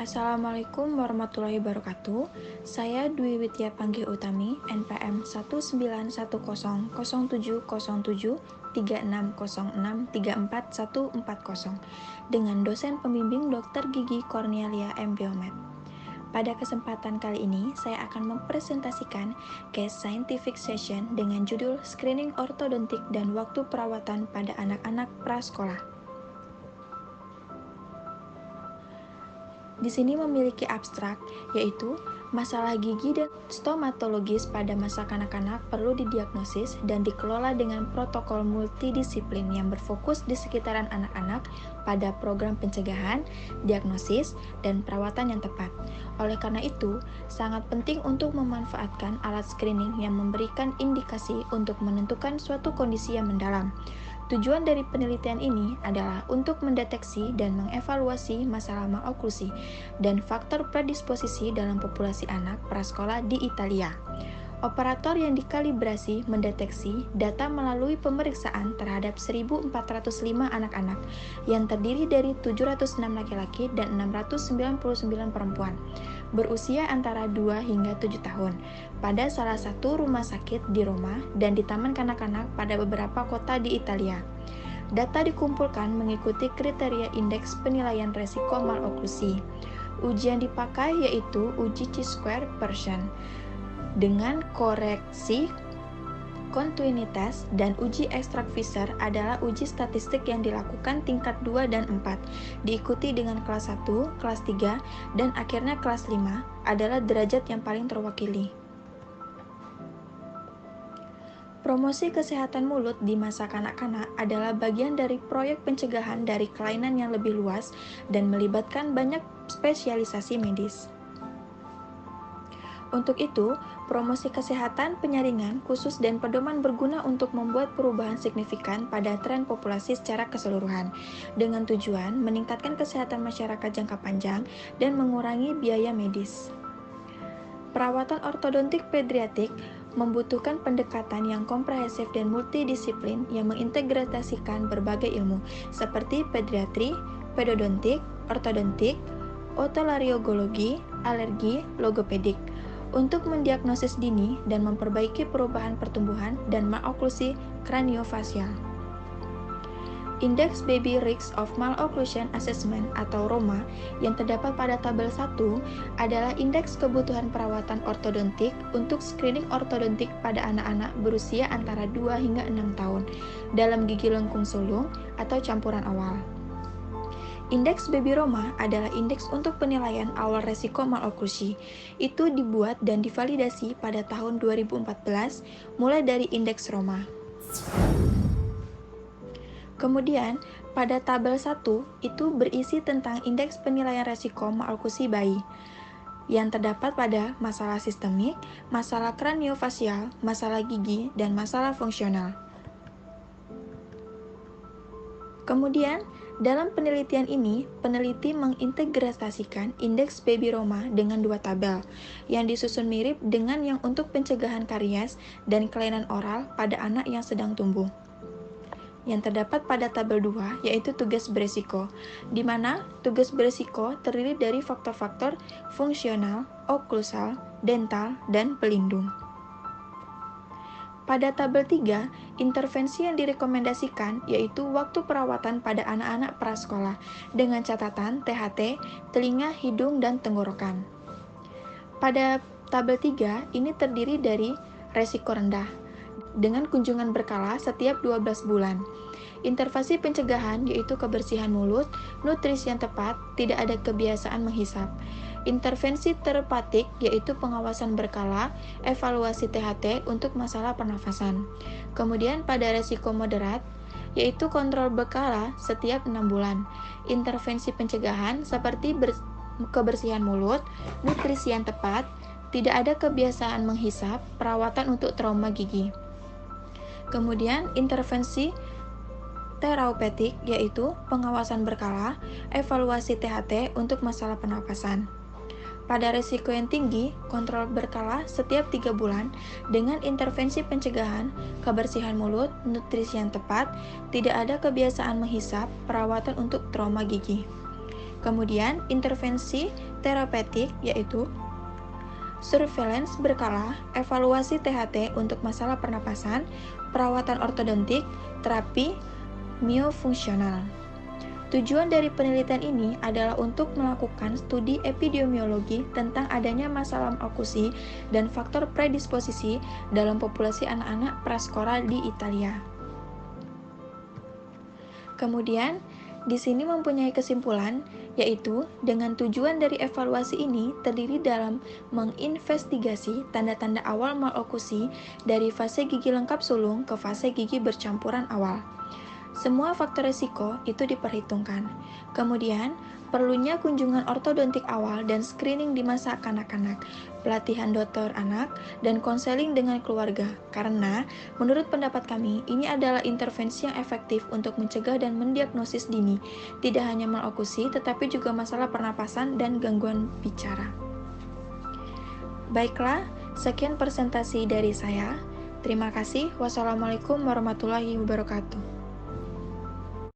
Assalamualaikum warahmatullahi wabarakatuh. Saya Dwi Widya Panggih Utami, NPM 19107073606344140 dengan dosen pembimbing Dr. Gigi Cornelia M. Biomed. Pada kesempatan kali ini, saya akan mempresentasikan case scientific session dengan judul Screening Ortodontik dan Waktu Perawatan pada Anak-anak Prasekolah. Di sini memiliki abstrak, yaitu masalah gigi dan stomatologis pada masa kanak-kanak perlu didiagnosis dan dikelola dengan protokol multidisiplin yang berfokus di sekitaran anak-anak pada program pencegahan, diagnosis, dan perawatan yang tepat. Oleh karena itu, sangat penting untuk memanfaatkan alat screening yang memberikan indikasi untuk menentukan suatu kondisi yang mendalam. Tujuan dari penelitian ini adalah untuk mendeteksi dan mengevaluasi masalah maloklusi dan faktor predisposisi dalam populasi anak prasekolah di Italia. Operator yang dikalibrasi mendeteksi data melalui pemeriksaan terhadap 1.405 anak-anak yang terdiri dari 706 laki-laki dan 699 perempuan berusia antara 2 hingga 7 tahun pada salah satu rumah sakit di Roma dan di taman kanak-kanak pada beberapa kota di Italia. Data dikumpulkan mengikuti kriteria indeks penilaian resiko maloklusi. Ujian dipakai yaitu uji chi-square Pearson dengan koreksi kontinuitas, dan uji ekstrak Fisher adalah uji statistik yang dilakukan tingkat 2 dan 4, diikuti dengan kelas 1, kelas 3, dan akhirnya kelas 5 adalah derajat yang paling terwakili. Promosi kesehatan mulut di masa kanak-kanak adalah bagian dari proyek pencegahan dari kelainan yang lebih luas dan melibatkan banyak spesialisasi medis. Untuk itu, promosi kesehatan penyaringan khusus dan pedoman berguna untuk membuat perubahan signifikan pada tren populasi secara keseluruhan, dengan tujuan meningkatkan kesehatan masyarakat jangka panjang dan mengurangi biaya medis. Perawatan ortodontik pediatrik membutuhkan pendekatan yang komprehensif dan multidisiplin yang mengintegrasikan berbagai ilmu, seperti pediatri, pedodontik, ortodontik, otolaryngologi, alergi, logopedik, untuk mendiagnosis dini dan memperbaiki perubahan pertumbuhan dan maloklusi kraniofasial. Indeks Baby Risk of Malocclusion Assessment atau ROMA yang terdapat pada tabel 1 adalah indeks kebutuhan perawatan ortodontik untuk screening ortodontik pada anak-anak berusia antara 2 hingga 6 tahun dalam gigi lengkung sulung atau campuran awal. Indeks Baby Roma adalah indeks untuk penilaian awal resiko maloklusi. Itu dibuat dan divalidasi pada tahun 2014 mulai dari indeks Roma. Kemudian, pada tabel 1 itu berisi tentang indeks penilaian resiko maloklusi bayi yang terdapat pada masalah sistemik, masalah kraniofasial, masalah gigi, dan masalah fungsional. Kemudian, dalam penelitian ini, peneliti mengintegrasikan indeks Baby Roma dengan 2 tabel, yang disusun mirip dengan yang untuk pencegahan karies dan kelainan oral pada anak yang sedang tumbuh. Yang terdapat pada tabel 2 yaitu tugas beresiko, di mana tugas beresiko terdiri dari faktor-faktor fungsional, oklusal, dental, dan pelindung. Pada tabel 3, intervensi yang direkomendasikan yaitu waktu perawatan pada anak-anak prasekolah dengan catatan THT, telinga, hidung, dan tenggorokan. Pada tabel 3, ini terdiri dari resiko rendah dengan kunjungan berkala setiap 12 bulan. Intervensi pencegahan yaitu kebersihan mulut, nutrisi yang tepat, tidak ada kebiasaan menghisap. Intervensi terapeutik yaitu pengawasan berkala, evaluasi THT untuk masalah pernafasan. Kemudian pada resiko moderat yaitu kontrol berkala setiap 6 bulan. Intervensi pencegahan seperti kebersihan mulut, nutrisi yang tepat, tidak ada kebiasaan menghisap, perawatan untuk trauma gigi. Kemudian intervensi terapeutik yaitu pengawasan berkala, evaluasi THT untuk masalah pernapasan. Pada risiko yang tinggi, kontrol berkala setiap 3 bulan dengan intervensi pencegahan, kebersihan mulut, nutrisi yang tepat, tidak ada kebiasaan menghisap, perawatan untuk trauma gigi. Kemudian, intervensi terapeutik yaitu surveillance berkala, evaluasi THT untuk masalah pernapasan, perawatan ortodontik, terapi miofungsional. Tujuan dari penelitian ini adalah untuk melakukan studi epidemiologi tentang adanya masalah okusi dan faktor predisposisi dalam populasi anak-anak prasekolah di Italia. Kemudian, di sini mempunyai kesimpulan, yaitu dengan tujuan dari evaluasi ini terdiri dalam menginvestigasi tanda-tanda awal malokusi dari fase gigi lengkap sulung ke fase gigi bercampuran awal. Semua faktor risiko itu diperhitungkan. Kemudian, perlunya kunjungan ortodontik awal dan screening di masa kanak-kanak, pelatihan dokter anak, dan konseling dengan keluarga. Karena, menurut pendapat kami, ini adalah intervensi yang efektif untuk mencegah dan mendiagnosis dini, tidak hanya malokusi, tetapi juga masalah pernapasan dan gangguan bicara. Baiklah, sekian presentasi dari saya. Terima kasih. Wassalamualaikum warahmatullahi wabarakatuh.